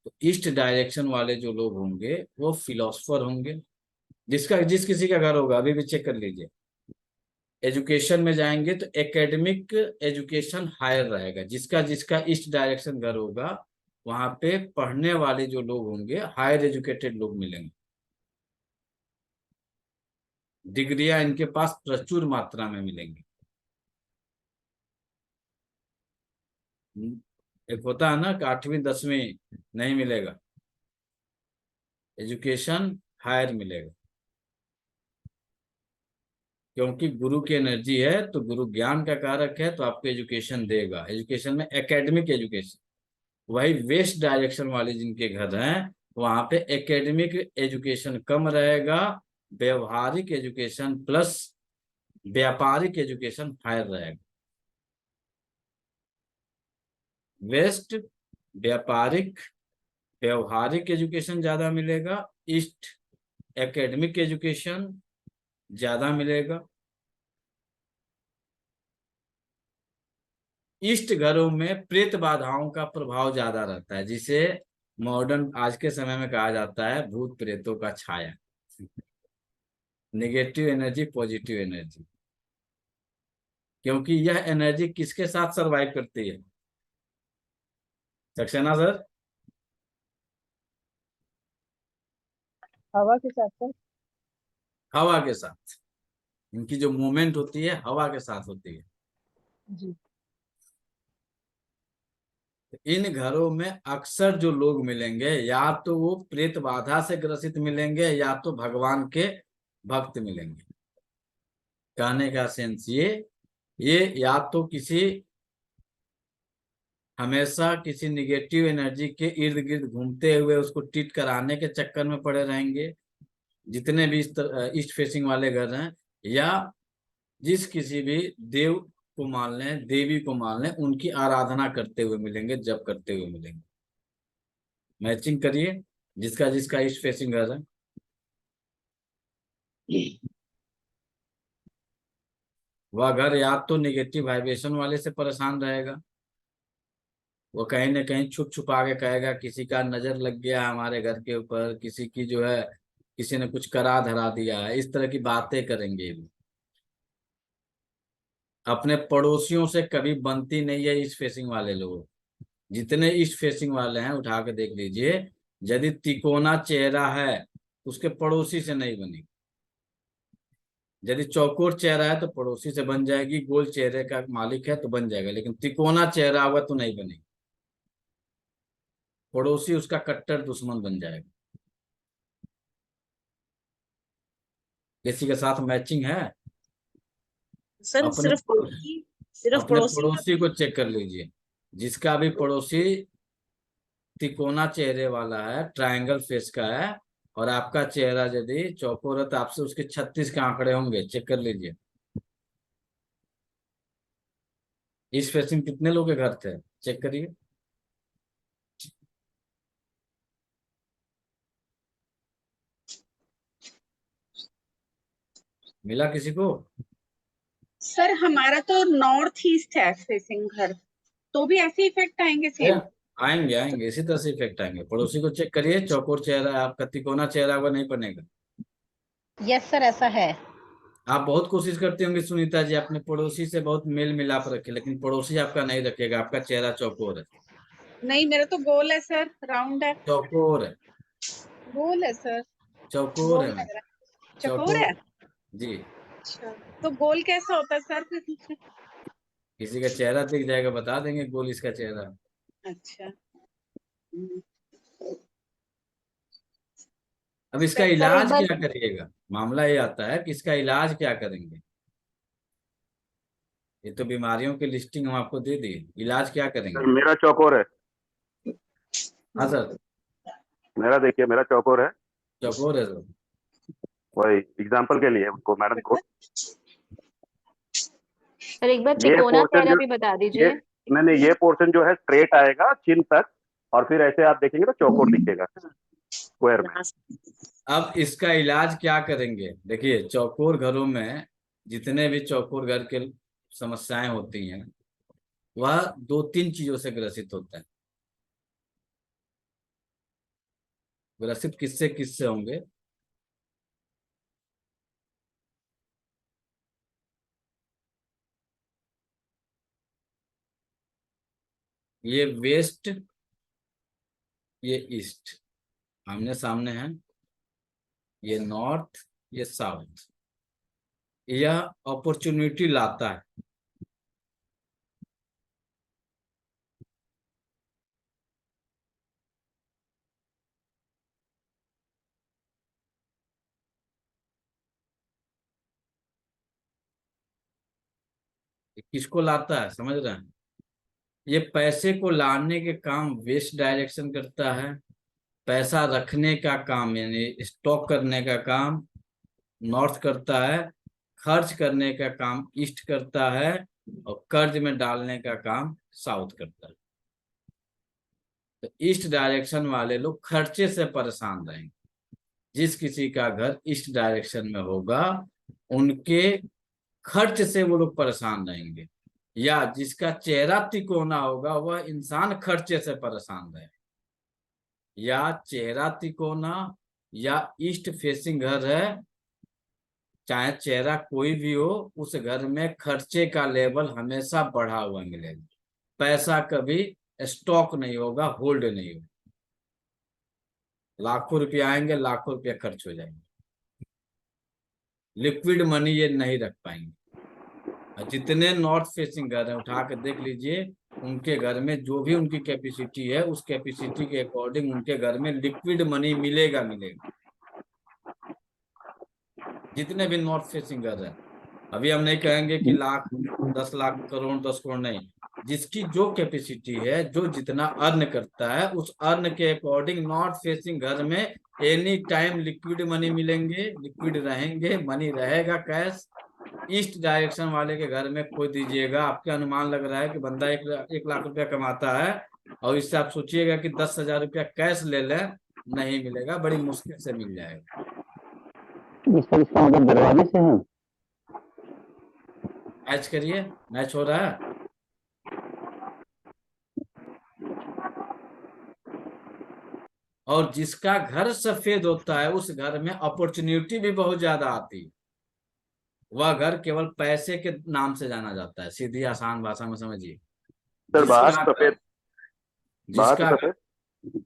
तो ईस्ट डायरेक्शन वाले जो लोग होंगे वो फिलोसफर होंगे। जिस किसी का घर होगा, अभी भी चेक कर लीजिए, एजुकेशन में जाएंगे तो एकेडमिक एजुकेशन हायर रहेगा। जिसका जिसका ईस्ट डायरेक्शन घर होगा वहां पे पढ़ने वाले जो लोग होंगे हायर एजुकेटेड लोग मिलेंगे। डिग्रियां इनके पास प्रचुर मात्रा में मिलेंगी। एक होता है ना कि 8वीं 10वीं नहीं मिलेगा, एजुकेशन हायर मिलेगा। क्योंकि गुरु की एनर्जी है तो गुरु ज्ञान का कारक है, तो आपको एजुकेशन देगा। एजुकेशन में एकेडमिक एजुकेशन। वही वेस्ट डायरेक्शन वाले जिनके घर हैं वहां पे एकेडमिक एजुकेशन कम रहेगा, व्यवहारिक एजुकेशन प्लस व्यापारिक एजुकेशन हायर रहेगा। वेस्ट व्यापारिक व्यवहारिक एजुकेशन ज्यादा मिलेगा, ईस्ट एकेडमिक एजुकेशन ज्यादा मिलेगा। ईस्ट घरों में प्रेत बाधाओं का प्रभाव ज्यादा रहता है, जिसे मॉडर्न आज के समय में कहा जाता है भूत प्रेतों का छाया। Negative energy positive energy. क्योंकि यह एनर्जी किसके साथ सरवाइव करती है सक्सेना सर? हवा के साथ साथ हवा के साथ। इनकी जो मूवमेंट होती है हवा के साथ होती है। जी। इन घरों में अक्सर जो लोग मिलेंगे या तो वो प्रेत बाधा से ग्रसित मिलेंगे या तो भगवान के भक्त मिलेंगे। कहने का सेंस ये या तो हमेशा किसी निगेटिव एनर्जी के इर्द गिर्द घूमते हुए उसको ट्रीट कराने के चक्कर में पड़े रहेंगे, जितने भी ईस्ट फेसिंग वाले घर हैं, या जिस किसी भी देव को मान लें, देवी को मान लें, उनकी आराधना करते हुए मिलेंगे, जप करते हुए मिलेंगे। मैचिंग करिए जिसका जिसका ईस्ट फेसिंग घर है। वह घर या तो नेगेटिव वाइब्रेशन वाले से परेशान रहेगा, वो कहीं ना कहीं छुप छुपा के कहेगा किसी का नजर लग गया हमारे घर के ऊपर, किसी की जो है किसी ने कुछ करा धरा दिया है, इस तरह की बातें करेंगे। अपने पड़ोसियों से कभी बनती नहीं है ईस्ट फेसिंग वाले लोग। जितने ईस्ट फेसिंग वाले हैं उठा के देख लीजिए, यदि तिकोना चेहरा है उसके पड़ोसी से नहीं बनेगी। यदि चौकोर चेहरा है तो पड़ोसी से बन जाएगी, गोल चेहरे का मालिक है तो बन जाएगा, लेकिन तिकोना चेहरा होगा तो नहीं बनेगी, पड़ोसी उसका कट्टर दुश्मन बन जाएगा। किसी के साथ मैचिंग है? सर अपने सिर्फ पड़ोसी को चेक कर लीजिए। जिसका भी पड़ोसी तिकोना चेहरे वाला है, ट्रायंगल फेस का है, और आपका चेहरा यदि चौकोर है तो आपसे उसके 36 के आंकड़े होंगे, चेक कर लीजिए। इस फेसिंग कितने लोग के घर थे चेक करिए। मिला किसी को? सर हमारा तो नॉर्थ ईस्ट है फेसिंग घर, तो भी ऐसे इफेक्ट आएंगे सेम? आएंगे इसी तरह से इफेक्ट आएंगे। पड़ोसी को चेक करिए, चौकोर चेहरा है आपका, तिकोना चेहरा हुआ नहीं बनेगा। यस सर ऐसा है। आप बहुत कोशिश करती होंगी सुनीता जी अपने पड़ोसी से बहुत मेल मिलाप रखे, लेकिन पड़ोसी आपका नहीं रखेगा, आपका चेहरा चौकोर है। नहीं मेरा तो गोल है सर, राउंड है। चौकोर है, गोल है सर, चौकोर गोल है लग मैम, रहा है। चकोर है? जी। अच्छा, तो गोल कैसा होता है सर? किसी का चेहरा दिख जाएगा बता देंगे गोल इसका चेहरा। अच्छा। अब इसका इलाज क्या करिएगा? मामला ये आता है कि इसका इलाज क्या करेंगे। ये तो बीमारियों की लिस्टिंग हम आपको दे दी, इलाज क्या करेंगे? मेरा चौकोर है। हाँ सर, मेरा देखिए, मेरा चौकोर है। चौकोर है सर। वही एग्जांपल के लिए उनको मैडम को सर एक बार तिकोना चेहरा भी बता दीजिए। नहीं ये पोर्शन जो है स्ट्रेट आएगा चिन तक, और फिर ऐसे आप देखेंगे तो चौकोर दिखेगा स्क्वायर में। अब इसका इलाज क्या करेंगे? देखिए, चौकोर घरों में जितने भी चौकोर घर के समस्याएं होती हैं वह 2-3 चीजों से ग्रसित होता है। ग्रसित किससे किससे होंगे? ये वेस्ट, ये ईस्ट आमने सामने है, ये नॉर्थ, ये साउथ। यह अपॉर्चुनिटी लाता है। किसको लाता है समझ रहे हैं? ये पैसे को लाने के काम वेस्ट डायरेक्शन करता है, पैसा रखने का काम यानी स्टॉक करने का काम नॉर्थ करता है, खर्च करने का काम ईस्ट करता है, और कर्ज में डालने का काम साउथ करता है। तो ईस्ट डायरेक्शन वाले लोग खर्चे से परेशान रहेंगे। जिस किसी का घर ईस्ट डायरेक्शन में होगा उनके खर्च से वो लोग परेशान रहेंगे, या जिसका चेहरा तिकोना होगा वह इंसान खर्चे से परेशान रहे। या चेहरा तिकोना या ईस्ट फेसिंग घर है, चाहे चेहरा कोई भी हो, उस घर में खर्चे का लेवल हमेशा बढ़ा हुआ मिलेगा। पैसा कभी स्टॉक नहीं होगा, होल्ड नहीं होगा। लाखों रुपया आएंगे, लाखों रुपया खर्च हो जाएंगे, लिक्विड मनी ये नहीं रख पाएंगे। और जितने नॉर्थ फेसिंग घर है उठा कर देख लीजिए, उनके घर में जो भी उनकी कैपेसिटी है उस कैपेसिटी के अकॉर्डिंग उनके घर में लिक्विड मनी मिलेगा मिलेगा। जितने भी नॉर्थ फेसिंग घर है, अभी हम नहीं कहेंगे कि लाख 10 लाख करोड़ 10 करोड़ नहीं, जिसकी जो कैपेसिटी है, जो जितना अर्न करता है उस अर्न के अकॉर्डिंग नॉर्थ फेसिंग घर में एनी टाइम लिक्विड मनी मिलेंगे, लिक्विड रहेंगे, मनी रहेगा कैश। ईस्ट डायरेक्शन वाले के घर में कोई दीजिएगा, आपके अनुमान लग रहा है कि बंदा 1 लाख रुपया कमाता है और इससे आप सोचिएगा कि 10,000 रुपया कैश ले लें, नहीं मिलेगा, बड़ी मुश्किल से मिल जाएगा। इसका मतलब दरवाजे से है। मैच करिए, मैच हो रहा है। और जिसका घर सफेद होता है उस घर में अपॉर्चुनिटी भी बहुत ज्यादा आती है। वह घर केवल पैसे के नाम से जाना जाता है, सीधी आसान भाषा में समझिए। सर बाहर सफेद,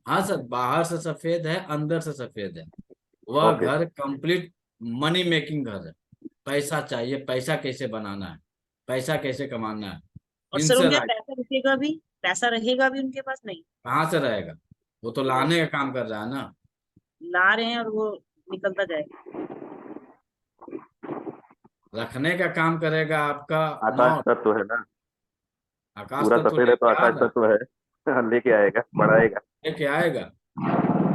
हाँ सर, बाहर से सफेद है, अंदर से सफेद है। वह घर कंप्लीट मनी मेकिंग घर है। पैसा चाहिए, पैसा कैसे बनाना है, पैसा कैसे कमाना है। और सर उनके पैसा रुकेगा भी, पैसा रहेगा भी उनके पास नहीं, कहाँ से रहेगा? वो तो लाने का काम कर रहा है ना, ला रहे हैं और वो निकलता जाएगा। रखने का काम करेगा आपका आकाश तत्व है ना, आकाश पूरा सफेद है तो आकाश तत्व है, लेके आएगा, बढ़ाएगा, लेके आएगा,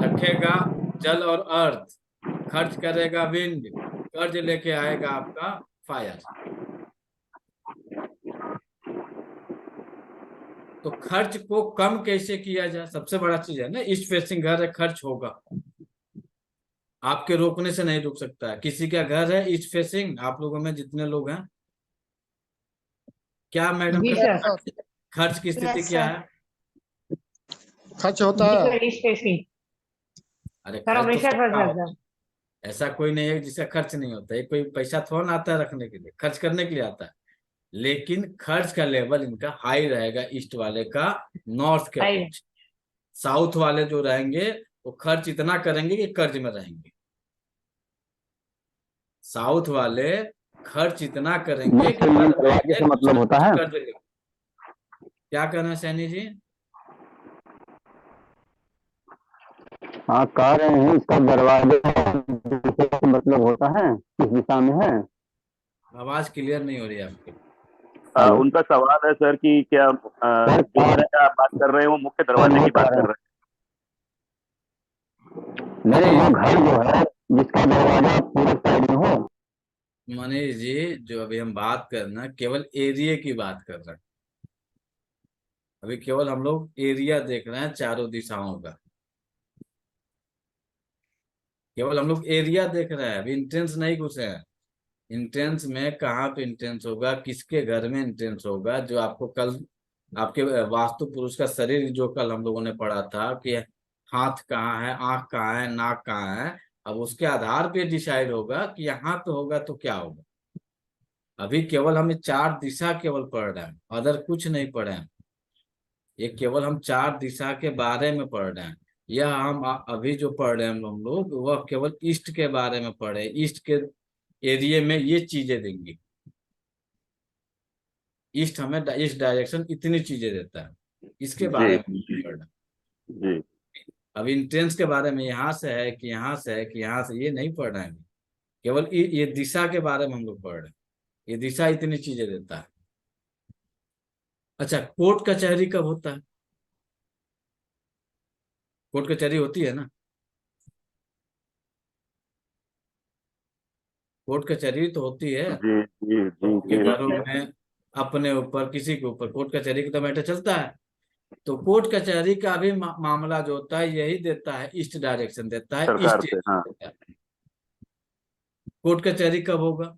रखेगा जल और अर्थ, खर्च करेगा विंड, कर्ज लेके आएगा आपका फायर। तो खर्च को कम कैसे किया जाए, सबसे बड़ा चीज है ना, ईस्ट फेसिंग घर है, खर्च होगा, आपके रोकने से नहीं रुक सकता है। किसी का घर है ईस्ट फेसिंग, आप लोगों में जितने लोग हैं, क्या मैडम खर्च की स्थिति क्या है? खर्च होता है। अरे खर्च ऐसा कोई नहीं है जिसका खर्च नहीं होता है। कोई पैसा थोड़ा ना आता है रखने के लिए, खर्च करने के लिए आता है। लेकिन खर्च का लेवल इनका हाई रहेगा, ईस्ट वाले का नॉर्थ के अपेक्षा। साउथ वाले जो रहेंगे वो खर्च इतना करेंगे कि कर्ज में रहेंगे। साउथ वाले खर्च इतना करेंगे कि दरवाजे से मतलब होता है। क्या कहना है सैनी जी? हाँ कह रहे हैं इसका दरवाजा मतलब होता है, किस दिशा में है? आवाज क्लियर नहीं हो रही है आपकी। उनका सवाल है सर कि क्या आप बात कर रहे हैं वो मुख्य दरवाजे की बात कर रहे हैं? नहीं, वो घर जो है जिसका दरवाजा पूरे साइड में हो। मनीष जी, जो अभी हम बात करना केवल एरिया की बात कर रहे हैं। अभी केवल हम लोग एरिया देख रहे हैं चारों दिशाओं का, केवल हम लोग एरिया देख रहे हैं, अभी इंटेंस नहीं घुसे हैं। इंटेंस में कहाँ पे इंटेंस होगा, किसके घर में इंटेंस होगा, जो आपको कल आपके वास्तु पुरुष का शरीर जो कल हम लोगों ने पढ़ा था कि हाथ कहाँ है, आंख कहाँ है, नाक कहाँ है, अब उसके आधार पे डिसाइड होगा कि यहाँ पे होगा तो क्या होगा। अभी केवल हम 4 दिशा केवल पढ़ रहे हैं, अदर कुछ नहीं पढ़े हैं। ये केवल हम 4 दिशा के बारे में पढ़ रहे हैं। यह हम अभी जो पढ़ रहे हैं हम लोग वह केवल ईस्ट के बारे में पढ़े, ईस्ट के एरिया में ये चीजें देंगी। ईस्ट हमें इस डायरेक्शन इतनी चीजें देता है, इसके बारे में पढ़ना। जी अब इंटेंस के बारे में यहाँ से है कि यहाँ से है कि यहाँ से, ये नहीं पढ़ रहे हैं। केवल ये दिशा के बारे में हम लोग पढ़ रहे हैं, ये दिशा इतनी चीजें देता है। अच्छा, कोर्ट कचहरी कब होता है? कोर्ट कचहरी होती है ना, कोर्ट कचहरी तो होती है जी जी जी के जी घरों में, अपने ऊपर किसी के ऊपर कोर्ट कचहरी का तो मैटर चलता है। तो कोर्ट कचहरी का भी मामला जो होता है यही देता है, ईस्ट डायरेक्शन देता है, सरकार ईस्ट से, हाँ। देता है। कोर्ट कचहरी कब होगा?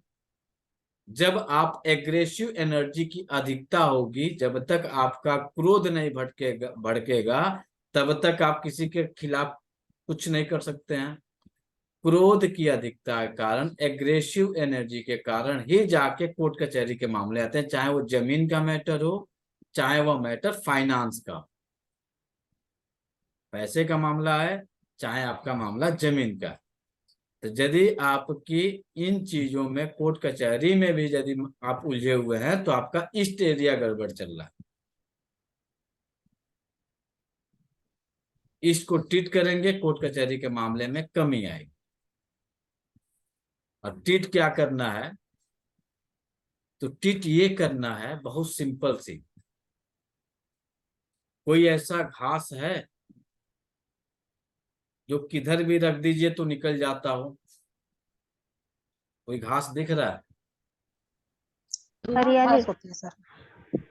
जब आप एग्रेसिव एनर्जी की अधिकता होगी, जब तक आपका क्रोध नहीं भड़केगा तब तक आप किसी के खिलाफ कुछ नहीं कर सकते हैं। क्रोध की अधिकता के कारण, एग्रेसिव एनर्जी के कारण ही जाके कोर्ट कचहरी के मामले आते हैं, चाहे वो जमीन का मैटर हो, चाहे वो मैटर फाइनेंस का, पैसे का मामला है, चाहे आपका मामला जमीन का। तो यदि आपकी इन चीजों में, कोर्ट कचहरी में भी यदि आप उलझे हुए हैं तो आपका ईस्ट एरिया गड़बड़ चल रहा है। ईस्ट को ट्रीट करेंगे, कोर्ट कचहरी के मामले में कमी आएगी। और ट्रीट क्या करना है? तो ट्रीट ये करना है, बहुत सिंपल सी। कोई ऐसा घास है जो किधर भी रख दीजिए तो निकल जाता हो? कोई घास दिख रहा है? हरियाली होती है सर,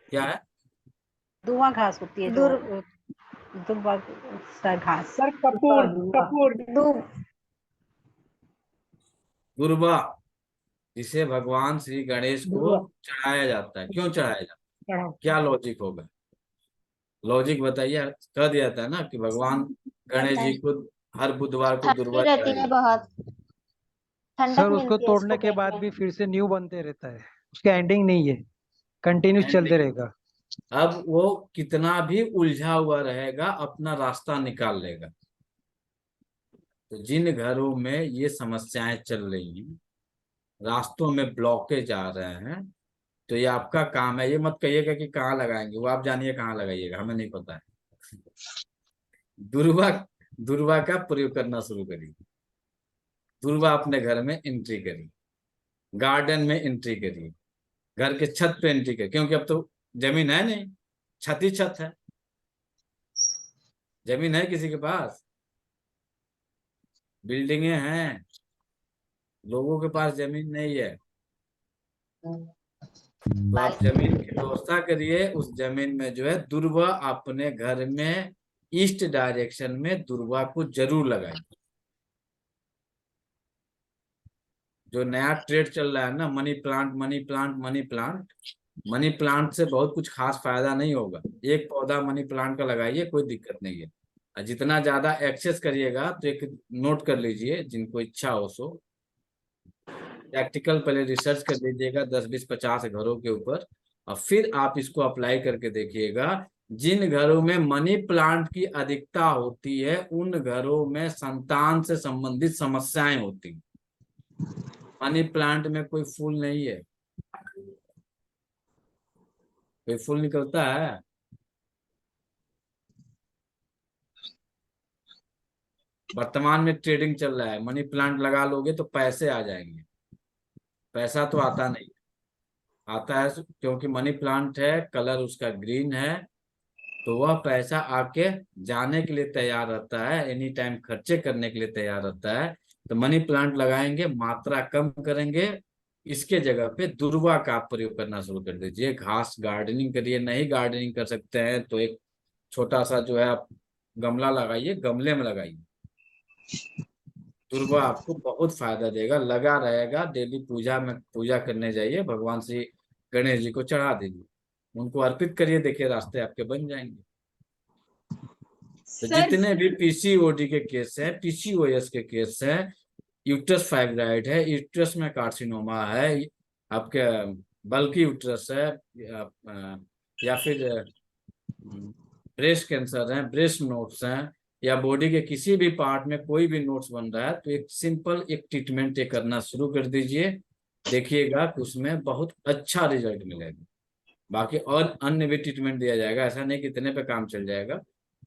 क्या है? धुआं घास होती है जो दुर्वा घास। सर कपूर, कपूर। दुर्वा, जिसे भगवान श्री गणेश को चढ़ाया जाता है। क्यों चढ़ाया जाता है? क्या लॉजिक होगा? लॉजिक बताइए। कह दिया था ना कि भगवान गणेश जी को हर बुधवार को दुर्वा रहती है बहुत, ठंडक सर उसको मिलती है तोड़ने इसको के पेट बाद में। भी फिर से न्यू बनते रहता है, उसका एंडिंग नहीं है, कंटिन्यूस चलते रहेगा। अब वो कितना भी उलझा हुआ रहेगा अपना रास्ता निकाल लेगा। तो जिन घरों में ये समस्याएं चल रही हैं, रास्तों में ब्लॉकेज आ रहे हैं, तो ये आपका काम है। ये मत कहिएगा कि कहाँ लगाएंगे, वो आप जानिए कहाँ लगाइएगा, हमें नहीं पता है। दुर्वा, दुर्वा का प्रयोग करना शुरू करिए। दुर्वा अपने घर में एंट्री करिए, गार्डन में एंट्री करिए, घर के छत पे एंट्री करिए, क्योंकि अब तो जमीन है नहीं, छत ही छत है। जमीन है किसी के पास? बिल्डिंगे हैं, लोगों के पास जमीन नहीं है। तो आप जमीन की व्यवस्था करिए, उस जमीन में जो है दुर्वा अपने घर में ईस्ट डायरेक्शन में दुर्वा को जरूर लगाइए। जो नया ट्रेड चल रहा है ना, money plant, money plant, money plant, money plant से बहुत कुछ खास फायदा नहीं होगा। एक पौधा मनी प्लांट का लगाइए, कोई दिक्कत नहीं है। और जितना ज्यादा एक्सेस करिएगा तो एक नोट कर लीजिए, जिनको इच्छा हो सो प्रैक्टिकल पहले रिसर्च कर लीजिएगा 10, 20, 50 घरों के ऊपर, और फिर आप इसको अप्लाई करके देखिएगा। जिन घरों में मनी प्लांट की अधिकता होती है उन घरों में संतान से संबंधित समस्याएं होती। मनी प्लांट में कोई फूल नहीं है, कोई फूल निकलता है? वर्तमान में ट्रेडिंग चल रहा है, मनी प्लांट लगा लोगे तो पैसे आ जाएंगे। पैसा तो आता नहीं, आता है क्योंकि मनी प्लांट है, कलर उसका ग्रीन है, तो वह पैसा आके जाने के लिए तैयार रहता है, एनी टाइम खर्चे करने के लिए तैयार रहता है। तो मनी प्लांट लगाएंगे, मात्रा कम करेंगे, इसके जगह पे दुर्वा का आप प्रयोग करना शुरू कर दीजिए। घास गार्डनिंग करिए, नहीं गार्डनिंग कर सकते हैं तो एक छोटा सा जो है आप गमला लगाइए, गमले में लगाइए। दुर्वा आपको बहुत फायदा देगा, लगा रहेगा। डेली पूजा में पूजा करने जाइए, भगवान श्री गणेश जी को चढ़ा दीजिए, उनको अर्पित करिए, देखिए रास्ते आपके बन जाएंगे। तो सर जितने भी पीसीओडी के केस हैं, पीसीओएस के केस हैं, यूट्रस फाइब्राइड है, यूट्रस में कार्सिनोमा है, आपके बल्कि यूट्रस है, या फिर ब्रेस्ट कैंसर है, ब्रेस्ट नोट्स हैं, या बॉडी के किसी भी पार्ट में कोई भी नोट्स बन रहा है, तो एक सिंपल एक ट्रीटमेंट ये करना शुरू कर दीजिए। देखिएगा कि उसमें बहुत अच्छा रिजल्ट मिलेगा। बाकी और अन्य भी ट्रीटमेंट दिया जाएगा, ऐसा नहीं कि इतने पे काम चल जाएगा,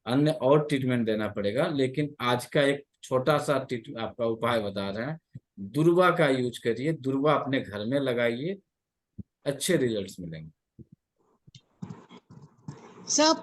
अन्य और ट्रीटमेंट देना पड़ेगा। लेकिन आज का एक छोटा सा आपका उपाय बता रहे हैं, दुर्वा का यूज करिए, दुर्वा अपने घर में लगाइए, अच्छे रिजल्ट्स मिलेंगे। सर